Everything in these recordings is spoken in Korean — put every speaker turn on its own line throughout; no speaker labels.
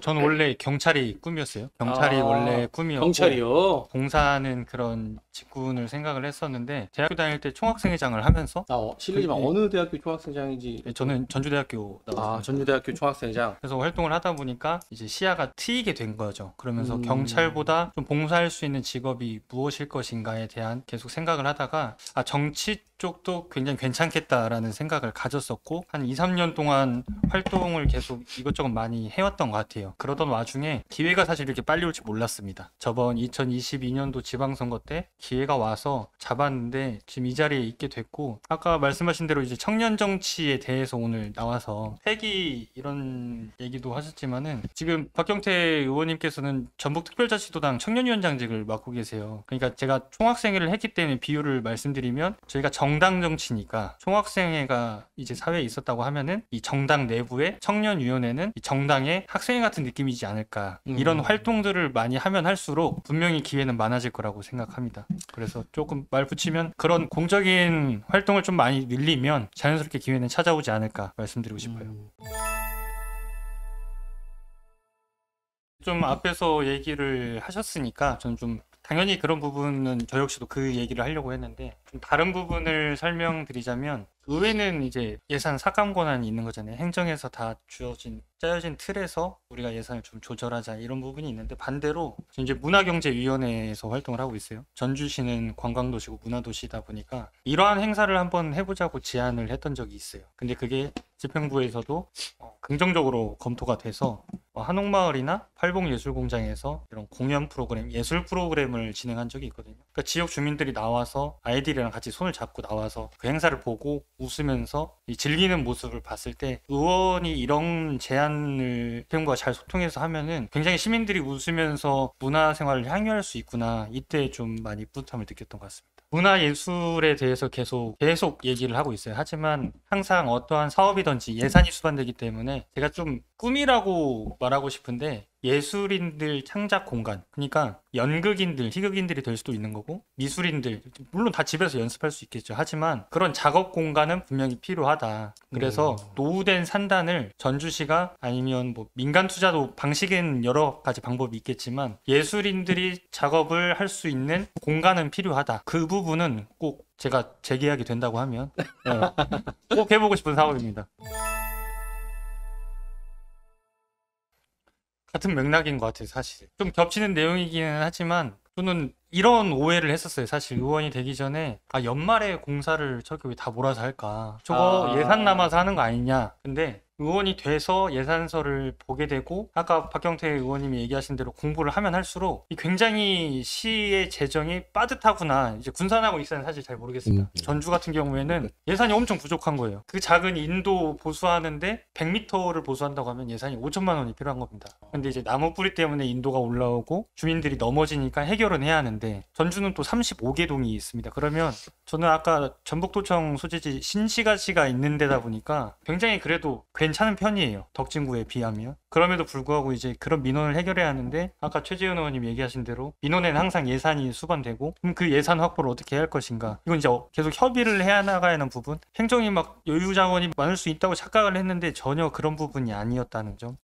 저는 원래 경찰이 꿈이었어요. 경찰이
아,
원래 꿈이었고,
경찰이요?
봉사하는 그런 직군을 생각을 했었는데, 대학교 다닐 때 총학생회장을 하면서,
실례지만
그게-
어느 대학교 총학생장인지.
저는 전주대학교 나왔습니다.
전주대학교 총학생장.
그래서 활동을 하다 보니까 이제 시야가 트이게 된 거죠. 그러면서
음.
경찰보다 좀 봉사할 수 있는 직업이 무엇일 것인가에 대한 계속 생각을 하다가 정치 쪽도 굉장히 괜찮겠다라는 생각을 가졌었고 한 2, 3년 동안 활동을 계속 이것저것 많이 해왔던 것 같아요. 그러던 와중에 기회가 사실 이렇게 빨리 올지 몰랐습니다. 저번 2022년도 지방선거 때 기회가 와서 잡았는데 지금 이 자리에 있게 됐고 아까 말씀하신 대로 이제 청년 정치에 대해서 오늘 나와서 패기 이런 얘기도 하셨지만은 지금 박경태 의원님께서는 전북특별자치도당 청년위원장직을 맡고 계세요. 그러니까 제가 총학생회를 했기 때문에 비유를 말씀드리면 저희가 정당 정치니까 총학생회가 이제 사회에 있었다고 하면은 이 정당 내부의 청년위원회는 이 정당의 학생회 같은 느낌이지 않을까. 이런 활동들을 많이 하면 할수록 분명히 기회는 많아질 거라고 생각합니다. 그래서 조금 말 붙이면 그런 공적인 활동을 좀 많이 늘리면 자연스럽게 기회는 찾아오지 않을까 말씀드리고 싶어요. 좀 앞에서 얘기를 하셨으니까 저는 좀 당연히 그런 부분은 저 역시도 그 얘기를 하려고 했는데 좀 다른 부분을 설명드리자면 의회는 이제 예산 삭감 권한이 있는 거잖아요. 행정에서 다 짜여진 틀에서 우리가 예산을 좀 조절하자 이런 부분이 있는데 반대로 이제 문화경제위원회에서 활동을 하고 있어요. 전주시는 관광도시고 문화도시다 보니까 이러한 행사를 한번 해보자고 제안을 했던 적이 있어요. 근데 그게 집행부에서도 긍정적으로 검토가 돼서 한옥마을이나 팔봉예술공장에서 이런 공연 프로그램, 예술 프로그램을 진행한 적이 있거든요. 그러니까 지역 주민들이 나와서 아이들이랑 같이 손을 잡고 나와서 그 행사를 보고 웃으면서 즐기는 모습을 봤을 때 의원이 이런 제안을 집행부가 잘 소통해서 하면은 굉장히 시민들이 웃으면서 문화생활을 향유할 수 있구나. 이때 좀 많이 뿌듯함을 느꼈던 것 같습니다. 문화예술에 대해서 계속 얘기를 하고 있어요. 하지만 항상 어떠한 사업이든지 예산이 수반되기 때문에 제가 좀 꿈이라고 말하고 싶은데 예술인들 창작 공간, 그러니까 연극인들, 희극인들이 될 수도 있는 거고 미술인들, 물론 다 집에서 연습할 수 있겠죠. 하지만 그런 작업 공간은 분명히 필요하다. 그래서 노후된 산단을 전주시가 아니면 뭐 민간 투자도 방식은 여러 가지 방법이 있겠지만 예술인들이 작업을 할 수 있는 공간은 필요하다. 그 부분은 꼭 제가 재계약이 된다고 하면 꼭 해보고 싶은 사업입니다. 같은 맥락인 것 같아요, 사실. 좀 겹치는 내용이기는 하지만 저는 이런 오해를 했었어요. 사실 의원이 되기 전에 연말에 공사를 저렇게 왜 다 몰아서 할까? 저거 예산 남아서 하는 거 아니냐? 근데 의원이 돼서 예산서를 보게 되고 아까 박경태 의원님이 얘기하신 대로 공부를 하면 할수록 굉장히 시의 재정이 빠듯하구나. 이제 군산하고 익산은 사실 잘 모르겠습니다. 전주 같은 경우에는 예산이 엄청 부족한 거예요. 그 작은 인도 보수하는데 100m를 보수한다고 하면 예산이 5천만 원이 필요한 겁니다. 근데 이제 나무 뿌리 때문에 인도가 올라오고 주민들이 넘어지니까 해결은 해야 하는데 전주는 또 35개 동이 있습니다. 그러면 저는 아까 전북도청 소재지 신시가지가 있는 데다 보니까 굉장히 그래도 괜찮은 편이에요. 덕진구에 비하면. 그럼에도 불구하고 이제 그런 민원을 해결해야 하는데 아까 최재현 의원님 얘기하신 대로 민원에는 항상 예산이 수반되고 그럼 그 예산 확보를 어떻게 해야 할 것인가. 이건 이제 계속 협의를 해야 나가야 하는 부분. 행정이 막 여유 자원이 많을 수 있다고 착각을 했는데 전혀 그런 부분이 아니었다는 점.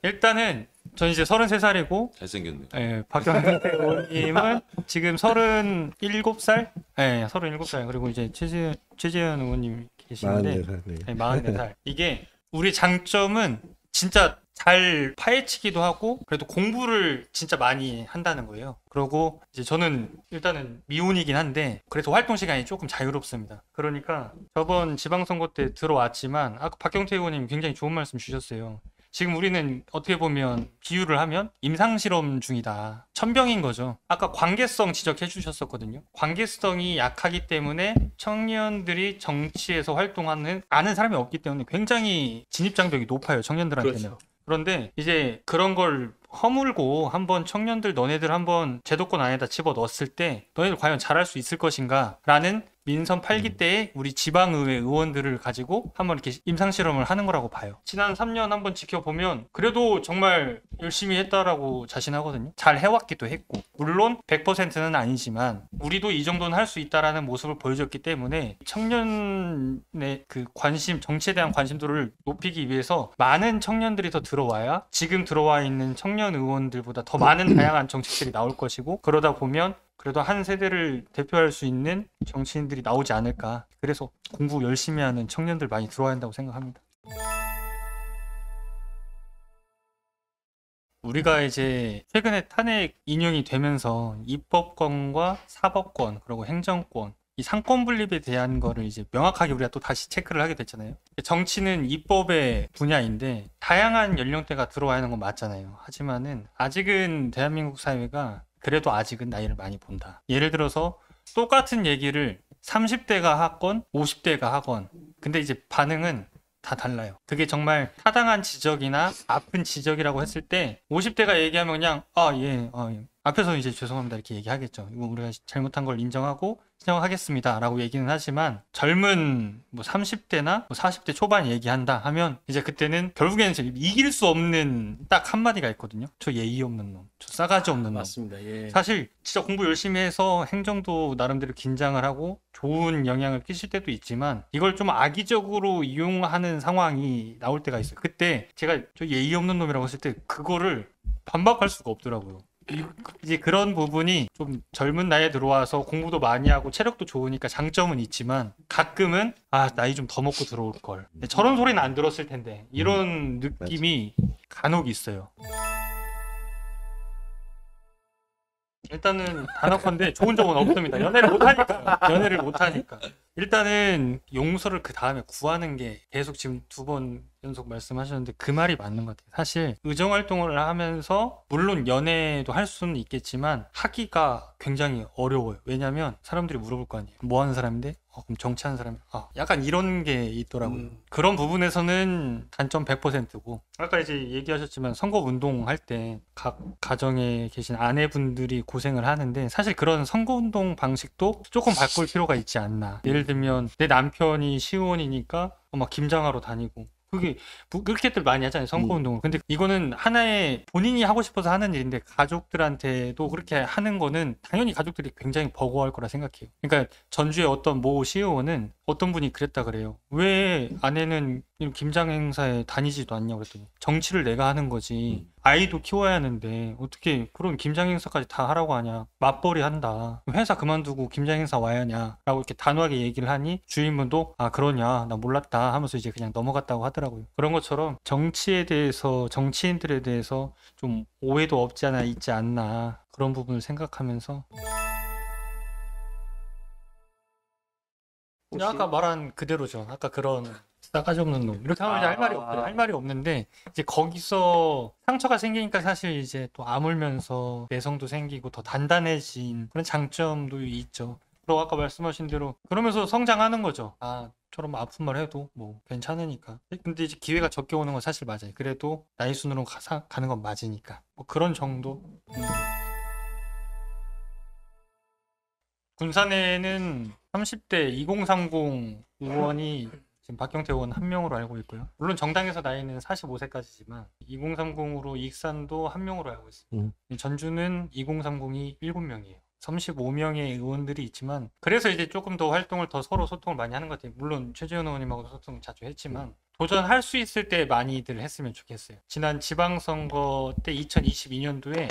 일단은 전 이제 33살이고
잘생겼네.
박경태 의원님은 지금 37살? 네, 37살. 그리고 이제 최재현 의원님 계시는데
44살. 네.
네, 44살. 이게 우리 장점은 진짜 잘 파헤치기도 하고 그래도 공부를 진짜 많이 한다는 거예요. 그리고 이제 저는 일단은 미혼이긴 한데 그래서 활동 시간이 조금 자유롭습니다. 그러니까 저번 지방선거 때 들어왔지만 아까 박경태 의원님 굉장히 좋은 말씀 주셨어요. 지금 우리는 어떻게 보면 비유를 하면 임상실험 중이다. 천병인 거죠. 아까 관계성 지적해 주셨었거든요. 관계성이 약하기 때문에 청년들이 정치에서 활동하는 아는 사람이 없기 때문에 굉장히 진입장벽이 높아요. 청년들한테는.
그렇죠.
그런데 이제 그런 걸 허물고 한번 청년들 너네들 한번 제도권 안에다 집어넣었을 때 너네들 과연 잘할 수 있을 것인가 라는 민선 8기 때에 우리 지방의회 의원들을 가지고 한번 이렇게 임상실험을 하는 거라고 봐요. 지난 3년 한번 지켜보면 그래도 정말 열심히 했다라고 자신하거든요. 잘 해왔기도 했고, 물론 100%는 아니지만 우리도 이 정도는 할 수 있다라는 모습을 보여줬기 때문에 청년의 그 관심, 정치에 대한 관심도를 높이기 위해서 많은 청년들이 더 들어와야 지금 들어와 있는 청년 의원들보다 더 많은 다양한 정책들이 나올 것이고, 그러다 보면 그래도 한 세대를 대표할 수 있는 정치인들이 나오지 않을까. 그래서 공부 열심히 하는 청년들 많이 들어와야 한다고 생각합니다. 우리가 이제 최근에 탄핵 인용이 되면서 입법권과 사법권 그리고 행정권, 이 상권 분립에 대한 거를 이제 명확하게 우리가 또 다시 체크를 하게 됐잖아요. 정치는 입법의 분야인데 다양한 연령대가 들어와야 하는 건 맞잖아요. 하지만은 아직은 대한민국 사회가 그래도 아직은 나이를 많이 본다. 예를 들어서 똑같은 얘기를 30대가 하건 50대가 하건, 근데 이제 반응은 다 달라요. 그게 정말 타당한 지적이나 아픈 지적이라고 했을 때 50대가 얘기하면 그냥 예. 앞에서 이제 죄송합니다 이렇게 얘기하겠죠. 이거 우리가 잘못한 걸 인정하고 신청하겠습니다 라고 얘기는 하지만, 젊은 뭐 30대나 뭐 40대 초반 얘기한다 하면 이제 그때는 결국에는 이제 이길 수 없는 딱 한마디가 있거든요. 저 예의 없는 놈, 저 싸가지 없는 놈.
맞습니다. 예.
사실 진짜 공부 열심히 해서 행정도 나름대로 긴장을 하고 좋은 영향을 끼칠 때도 있지만, 이걸 좀 악의적으로 이용하는 상황이 나올 때가 있어요. 그때 제가 저 예의 없는 놈이라고 했을 때 그거를 반박할 수가 없더라고요. 이제 그런 부분이 좀 젊은 나이에 들어와서 공부도 많이 하고 체력도 좋으니까 장점은 있지만, 가끔은 나이 좀 더 먹고 들어올 걸, 저런 소리는 안 들었을 텐데, 이런 느낌이 간혹 있어요. 일단은 단언컨대 좋은 점은 없습니다. 연애를 못하니까. 일단은 용서를 그 다음에 구하는 게, 계속 지금 2번 연속 말씀하셨는데 그 말이 맞는 것 같아요. 사실 의정활동을 하면서 물론 연애도 할 수는 있겠지만 하기가 굉장히 어려워요. 왜냐면 사람들이 물어볼 거 아니에요. 뭐 하는 사람인데? 그럼 정치하는 사람이 약간 이런 게 있더라고요. 그런 부분에서는 단점 100%고, 아까 이제 얘기하셨지만 선거운동 할 때 각 가정에 계신 아내분들이 고생을 하는데, 사실 그런 선거운동 방식도 조금 바꿀 필요가 있지 않나. 예를 들면 내 남편이 시의원이니까 막 김장하러 다니고, 그게 그렇게들 많이 하잖아요, 선거운동을. 근데 이거는 하나의 본인이 하고 싶어서 하는 일인데 가족들한테도 그렇게 하는 거는 당연히 가족들이 굉장히 버거워할 거라 생각해요. 그러니까 전주의 어떤 모 시의원은 어떤 분이 그랬다 그래요. 왜 아내는 김장 행사에 다니지도 않냐고 그랬더니, 정치를 내가 하는 거지 아이도 키워야 하는데 어떻게 그런 김장 행사까지 다 하라고 하냐, 맞벌이 한다, 회사 그만두고 김장 행사 와야 하냐 라고 이렇게 단호하게 얘기를 하니 주인분도 그러냐, 나 몰랐다 하면서 이제 그냥 넘어갔다고 하더라고요. 그런 것처럼 정치에 대해서, 정치인들에 대해서 좀 오해도 없지 않아 있지 않나, 그런 부분을 생각하면서. 아까 말한 그대로죠. 아까 그런 싸가지 없는 놈 이렇게 하면 이제 할 말이 없어요. 할 말이 없는데, 이제 거기서 상처가 생기니까 사실 이제 또 아물면서 내성도 생기고 더 단단해진 그런 장점도 있죠. 그리고 아까 말씀하신 대로 그러면서 성장하는 거죠. 저런 아픈 말 해도 뭐 괜찮으니까. 근데 이제 기회가 적게 오는 건 사실 맞아요. 그래도 나이 순으로 가는 건 맞으니까. 뭐 그런 정도. 군산에는 30대 2030 의원이 지금 박경태 의원 한 명으로 알고 있고요. 물론 정당에서 나이는 45세까지지만 2030으로 익산도 한 명으로 알고 있습니다. 전주는 2030이 7명이에요. 35명의 의원들이 있지만, 그래서 이제 조금 더 활동을 더 서로 소통을 많이 하는 것 같아요. 물론 최재현 의원님하고도 소통 자주 했지만 도전할 수 있을 때 많이들 했으면 좋겠어요. 지난 지방선거 때 2022년도에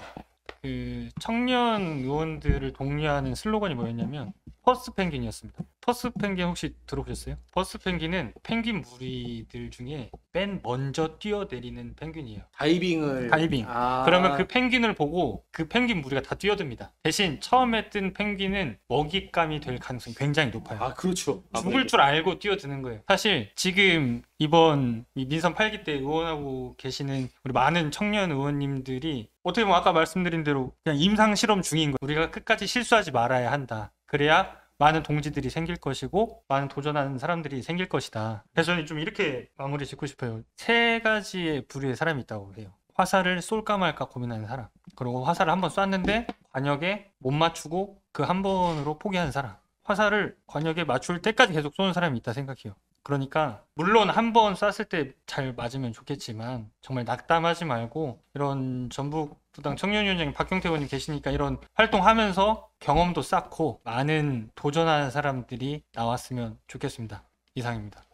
그 청년 의원들을 독려하는 슬로건이 뭐였냐면 퍼스트 펭귄이었습니다. 퍼스트 펭귄 혹시 들어보셨어요? 퍼스트 펭귄은 펭귄 무리들 중에 맨 먼저 뛰어내리는 펭귄이에요.
다이빙.
그러면 그 펭귄을 보고 그 펭귄 무리가 다 뛰어듭니다. 대신 처음에 뜬 펭귄은 먹잇감이 될 가능성이 굉장히 높아요.
그렇죠.
죽을 줄 알고 뛰어드는 거예요. 사실 지금 이번 민선 8기 때 의원하고 계시는 우리 많은 청년 의원님들이 어떻게 보면 아까 말씀드린 대로 그냥 임상 실험 중인 거예요. 우리가 끝까지 실수하지 말아야 한다. 그래야 많은 동지들이 생길 것이고 많은 도전하는 사람들이 생길 것이다. 그래서 저는 좀 이렇게 마무리 짓고 싶어요. 3가지의 부류의 사람이 있다고 해요. 화살을 쏠까 말까 고민하는 사람, 그리고 화살을 한번 쐈는데 관역에 못 맞추고 그 한 번으로 포기하는 사람, 화살을 관역에 맞출 때까지 계속 쏘는 사람이 있다 생각해요. 그러니까 물론 한 번 쐈을 때 잘 맞으면 좋겠지만 정말 낙담하지 말고 이런 전북부당 청년위원장님 박경태 의원님 계시니까 이런 활동하면서 경험도 쌓고 많은 도전하는 사람들이 나왔으면 좋겠습니다. 이상입니다.